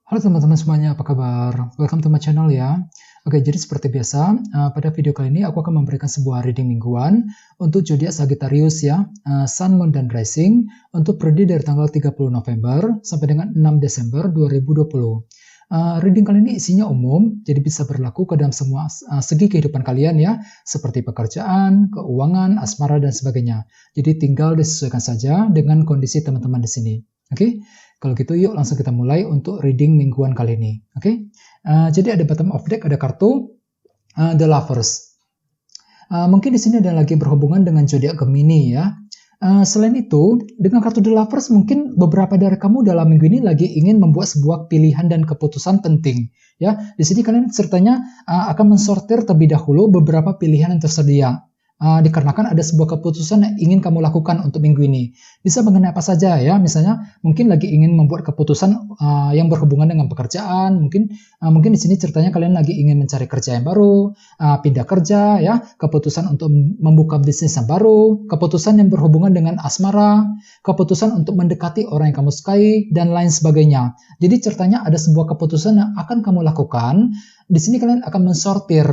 Halo teman-teman semuanya, apa kabar? Welcome to my channel ya. Oke, jadi seperti biasa, pada video kali ini aku akan memberikan sebuah reading mingguan untuk zodiak Sagittarius ya, Sun, Moon, dan Rising untuk periode dari tanggal 30 November sampai dengan 6 Desember 2020. Reading kali ini isinya umum, jadi bisa berlaku ke dalam semua segi kehidupan kalian ya, seperti pekerjaan, keuangan, asmara, dan sebagainya. Jadi tinggal disesuaikan saja dengan kondisi teman-teman di sini. Oke? Kalau gitu yuk langsung kita mulai untuk reading mingguan kali ini. Oke? Jadi ada bottom of deck, ada kartu The Lovers. Mungkin di sini ada lagi berhubungan dengan zodiak Gemini ya. Selain itu, dengan kartu The Lovers mungkin beberapa dari kamu dalam minggu ini lagi ingin membuat sebuah pilihan dan keputusan penting. Ya, di sini kalian sertanya akan mensortir terlebih dahulu beberapa pilihan yang tersedia. Dikarenakan ada sebuah keputusan yang ingin kamu lakukan untuk minggu ini. Bisa mengenai apa saja ya, misalnya mungkin lagi ingin membuat keputusan yang berhubungan dengan pekerjaan, mungkin di sini ceritanya kalian lagi ingin mencari kerja yang baru, pindah kerja ya, keputusan untuk membuka bisnis yang baru, keputusan yang berhubungan dengan asmara, keputusan untuk mendekati orang yang kamu sukai, dan lain sebagainya. Jadi ceritanya ada sebuah keputusan yang akan kamu lakukan. Di sini kalian akan mensortir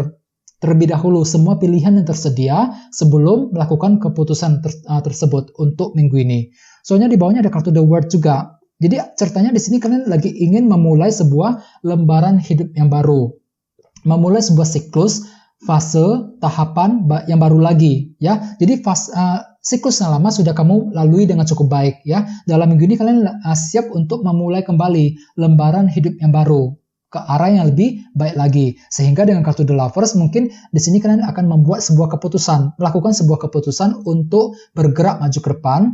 terlebih dahulu semua pilihan yang tersedia sebelum melakukan keputusan tersebut untuk minggu ini. Soalnya di bawahnya ada kartu The World juga. Jadi ceritanya di sini kalian lagi ingin memulai sebuah lembaran hidup yang baru. Memulai sebuah siklus, fase, tahapan yang baru lagi. Ya, jadi siklus yang lama sudah kamu lalui dengan cukup baik. Ya, dalam minggu ini kalian siap untuk memulai kembali lembaran hidup yang baru ke arah yang lebih baik lagi. Sehingga dengan kartu The Lovers mungkin di sini kalian akan membuat sebuah keputusan, melakukan sebuah keputusan untuk bergerak maju ke depan,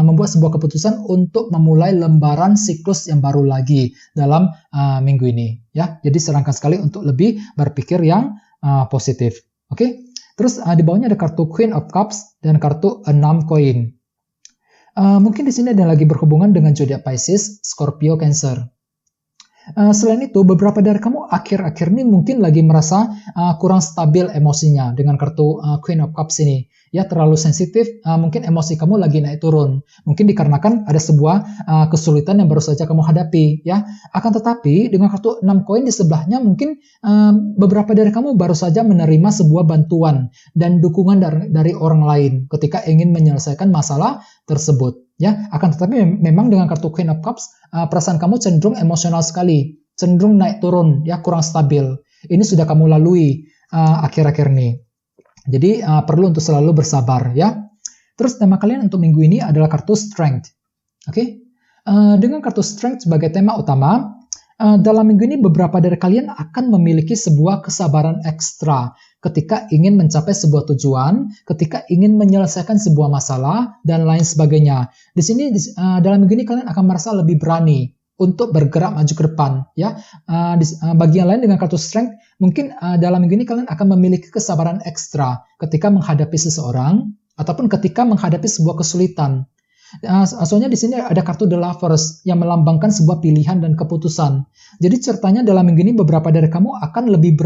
membuat sebuah keputusan untuk memulai lembaran siklus yang baru lagi dalam minggu ini. Ya, jadi sarankan sekali untuk lebih berpikir yang positif. Oke? Terus di bawahnya ada kartu Queen of Cups dan kartu 6 koin. Mungkin di sini ada lagi berhubungan dengan zodiak Pisces, Scorpio, Cancer. Selain itu, beberapa dari kamu akhir-akhir ini mungkin lagi merasa kurang stabil emosinya dengan kartu Queen of Cups ini. Ya, terlalu sensitif, mungkin emosi kamu lagi naik turun. Mungkin dikarenakan ada sebuah kesulitan yang baru saja kamu hadapi. Ya, akan tetapi dengan kartu 6 koin di sebelahnya mungkin beberapa dari kamu baru saja menerima sebuah bantuan dan dukungan dari orang lain ketika ingin menyelesaikan masalah tersebut. Ya, akan tetapi memang dengan kartu Queen of Cups perasaan kamu cenderung emosional sekali, cenderung naik turun, ya kurang stabil. Ini sudah kamu lalui akhir-akhir ini. Jadi perlu untuk selalu bersabar, ya. Terus tema kalian untuk minggu ini adalah kartu Strength. Oke? Dengan kartu Strength sebagai tema utama, dalam minggu ini beberapa dari kalian akan memiliki sebuah kesabaran ekstra ketika ingin mencapai sebuah tujuan, ketika ingin menyelesaikan sebuah masalah, dan lain sebagainya. Di sini dalam minggu ini kalian akan merasa lebih berani untuk bergerak maju ke depan. Ya, bagi yang lain dengan kartu Strength, mungkin dalam minggu ini kalian akan memiliki kesabaran ekstra ketika menghadapi seseorang ataupun ketika menghadapi sebuah kesulitan. Soalnya di sini ada kartu The Lovers yang melambangkan sebuah pilihan dan keputusan. Jadi ceritanya dalam minggu ini beberapa dari kamu akan lebih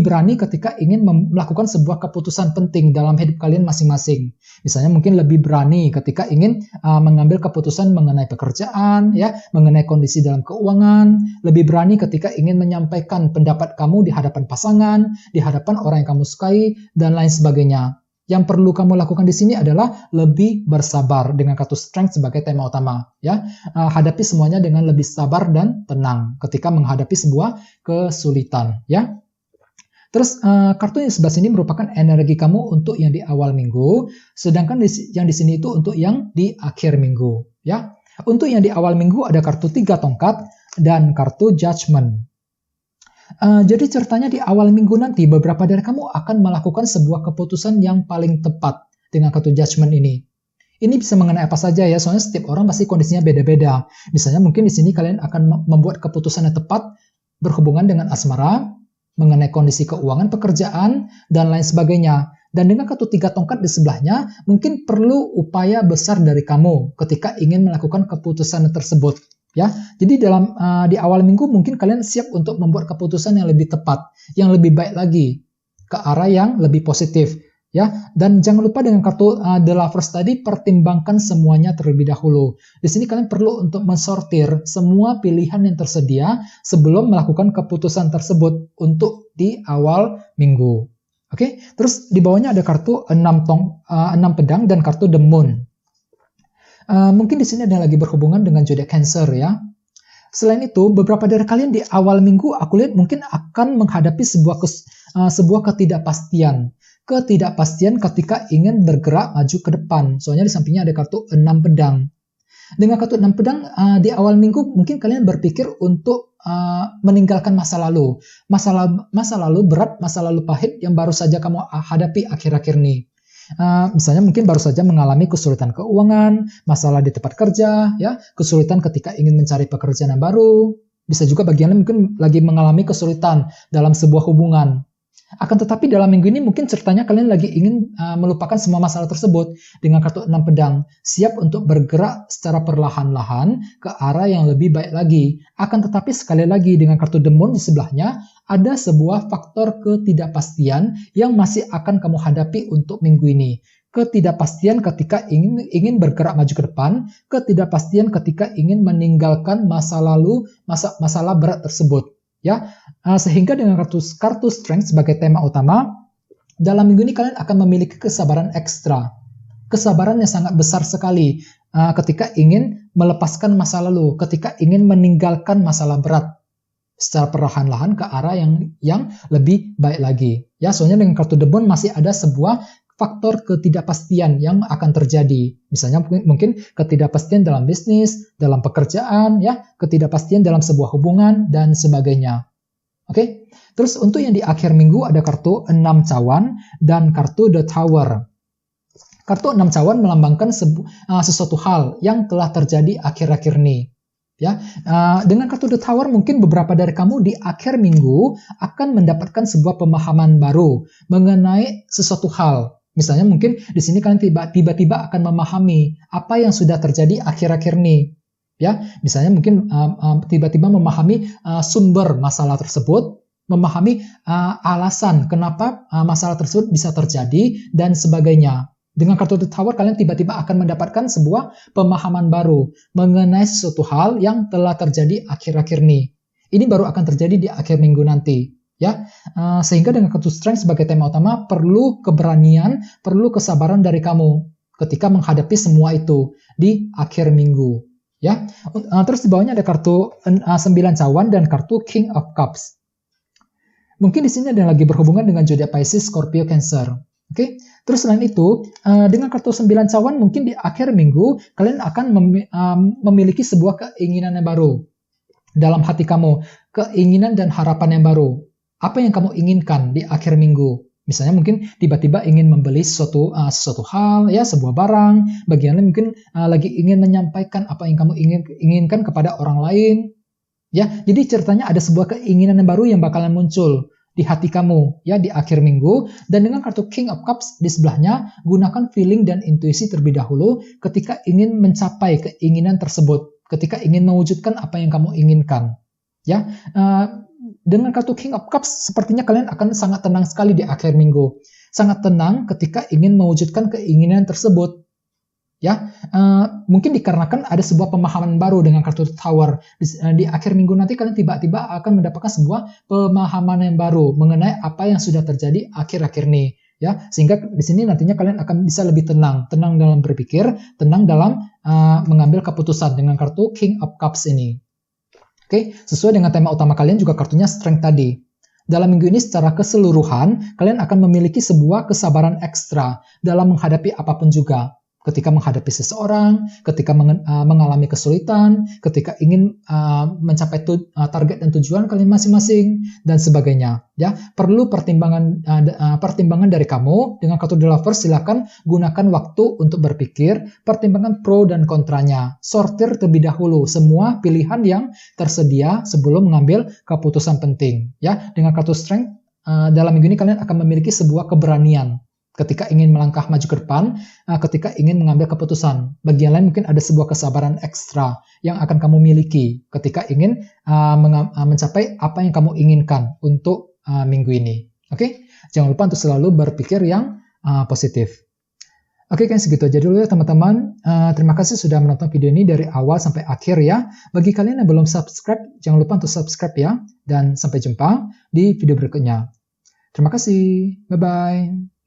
berani ketika ingin melakukan sebuah keputusan penting dalam hidup kalian masing-masing. Misalnya mungkin lebih berani ketika ingin mengambil keputusan mengenai pekerjaan, ya, mengenai kondisi dalam keuangan, lebih berani ketika ingin menyampaikan pendapat kamu di hadapan pasangan, di hadapan orang yang kamu sukai, dan lain sebagainya. Yang perlu kamu lakukan di sini adalah lebih bersabar dengan kartu Strength sebagai tema utama. Ya, hadapi semuanya dengan lebih sabar dan tenang ketika menghadapi sebuah kesulitan. Ya. Terus kartu yang sebelah sini merupakan energi kamu untuk yang di awal minggu, sedangkan yang di sini itu untuk yang di akhir minggu. Ya, untuk yang di awal minggu ada kartu 3 tongkat dan kartu Judgment. Jadi ceritanya di awal minggu nanti beberapa dari kamu akan melakukan sebuah keputusan yang paling tepat dengan kartu Judgment ini. Ini bisa mengenai apa saja ya, soalnya setiap orang pasti kondisinya beda-beda. Misalnya mungkin di sini kalian akan membuat keputusan yang tepat berhubungan dengan asmara, mengenai kondisi keuangan pekerjaan, dan lain sebagainya. Dan dengan kartu 3 tongkat di sebelahnya, mungkin perlu upaya besar dari kamu ketika ingin melakukan keputusan tersebut. Ya, jadi di awal minggu mungkin kalian siap untuk membuat keputusan yang lebih tepat, yang lebih baik lagi, ke arah yang lebih positif. Ya, dan jangan lupa dengan kartu The Lovers tadi, pertimbangkan semuanya terlebih dahulu. Di sini kalian perlu untuk mensortir semua pilihan yang tersedia sebelum melakukan keputusan tersebut untuk di awal minggu. Oke, terus di bawahnya ada kartu 6 pedang dan kartu The Moon. Mungkin di sini ada yang lagi berhubungan dengan zodiak Cancer ya. Selain itu, beberapa dari kalian di awal minggu aku lihat mungkin akan menghadapi sebuah ketidakpastian. Ketidakpastian ketika ingin bergerak maju ke depan. Soalnya di sampingnya ada kartu 6 pedang. Dengan kartu 6 pedang, di awal minggu mungkin kalian berpikir untuk meninggalkan masa lalu. Masa lalu berat, masa lalu pahit yang baru saja kamu hadapi akhir-akhir ini. Misalnya mungkin baru saja mengalami kesulitan keuangan, masalah di tempat kerja, ya, kesulitan ketika ingin mencari pekerjaan yang baru. Bisa juga bagiannya mungkin lagi mengalami kesulitan dalam sebuah hubungan. Akan tetapi dalam minggu ini mungkin ceritanya kalian lagi ingin melupakan semua masalah tersebut dengan kartu 6 pedang. Siap untuk bergerak secara perlahan-lahan ke arah yang lebih baik lagi. Akan tetapi sekali lagi dengan kartu The Moon di sebelahnya, ada sebuah faktor ketidakpastian yang masih akan kamu hadapi untuk minggu ini. Ketidakpastian ketika ingin bergerak maju ke depan, ketidakpastian ketika ingin meninggalkan masa lalu, masalah berat tersebut. Ya, sehingga dengan kartu strength sebagai tema utama, dalam minggu ini kalian akan memiliki kesabaran ekstra. Kesabaran yang sangat besar sekali ketika ingin melepaskan masa lalu, ketika ingin meninggalkan masalah berat secara perlahan-lahan ke arah yang lebih baik lagi. Ya, soalnya dengan kartu The Moon masih ada sebuah faktor ketidakpastian yang akan terjadi. Misalnya mungkin ketidakpastian dalam bisnis, dalam pekerjaan, ya, ketidakpastian dalam sebuah hubungan, dan sebagainya. Oke, terus untuk yang di akhir minggu ada kartu 6 cawan dan kartu The Tower. Kartu 6 cawan melambangkan sesuatu hal yang telah terjadi akhir-akhir ini. Ya, dengan kartu The Tower mungkin beberapa dari kamu di akhir minggu akan mendapatkan sebuah pemahaman baru mengenai sesuatu hal. Misalnya mungkin di sini kalian tiba-tiba akan memahami apa yang sudah terjadi akhir-akhir ini. Ya, misalnya mungkin tiba-tiba memahami sumber masalah tersebut, memahami alasan kenapa masalah tersebut bisa terjadi dan sebagainya. Dengan kartu The Tower kalian tiba-tiba akan mendapatkan sebuah pemahaman baru mengenai sesuatu hal yang telah terjadi akhir-akhir ini. Ini baru akan terjadi di akhir minggu nanti. Ya, sehingga dengan kartu strength sebagai tema utama perlu keberanian, perlu kesabaran dari kamu ketika menghadapi semua itu di akhir minggu. Ya, terus di bawahnya ada kartu 9 cawan dan kartu King of Cups. Mungkin di sini ada yang lagi berhubungan dengan zodiak Pisces, Scorpio, Cancer. Oke, terus selain itu dengan kartu 9 cawan mungkin di akhir minggu kalian akan memiliki sebuah keinginan yang baru dalam hati kamu, keinginan dan harapan yang baru. Apa yang kamu inginkan di akhir minggu? Misalnya mungkin tiba-tiba ingin membeli sesuatu hal, ya, sebuah barang. Bagiannya mungkin lagi ingin menyampaikan apa yang kamu inginkan kepada orang lain. Ya, jadi ceritanya ada sebuah keinginan yang baru yang bakalan muncul di hati kamu, ya, di akhir minggu. Dan dengan kartu King of Cups di sebelahnya, gunakan feeling dan intuisi terlebih dahulu ketika ingin mencapai keinginan tersebut, ketika ingin mewujudkan apa yang kamu inginkan. Ya, dengan kartu King of Cups, sepertinya kalian akan sangat tenang sekali di akhir minggu. Sangat tenang ketika ingin mewujudkan keinginan tersebut. Ya, mungkin dikarenakan ada sebuah pemahaman baru dengan kartu Tower. Di akhir minggu nanti kalian tiba-tiba akan mendapatkan sebuah pemahaman yang baru mengenai apa yang sudah terjadi akhir-akhir ini. Ya, sehingga di sini nantinya kalian akan bisa lebih tenang dalam berpikir, tenang dalam mengambil keputusan dengan kartu King of Cups ini. Oke, sesuai dengan tema utama kalian juga kartunya Strength tadi. Dalam minggu ini secara keseluruhan, kalian akan memiliki sebuah kesabaran ekstra dalam menghadapi apapun juga. Ketika menghadapi seseorang, ketika mengalami kesulitan, ketika ingin mencapai target dan tujuan kalian masing-masing, dan sebagainya. Ya, perlu pertimbangan dari kamu. Dengan kartu The Lovers, silakan gunakan waktu untuk berpikir, pertimbangan pro dan kontranya. Sortir terlebih dahulu semua pilihan yang tersedia sebelum mengambil keputusan penting. Ya, dengan kartu Strength, dalam minggu ini kalian akan memiliki sebuah keberanian. Ketika ingin melangkah maju ke depan, ketika ingin mengambil keputusan. Bagi yang lain mungkin ada sebuah kesabaran ekstra yang akan kamu miliki ketika ingin mencapai apa yang kamu inginkan untuk minggu ini. Oke? Jangan lupa untuk selalu berpikir yang positif. Oke, kan segitu aja dulu ya teman-teman. Terima kasih sudah menonton video ini dari awal sampai akhir ya. Bagi kalian yang belum subscribe, jangan lupa untuk subscribe ya. Dan sampai jumpa di video berikutnya. Terima kasih. Bye-bye.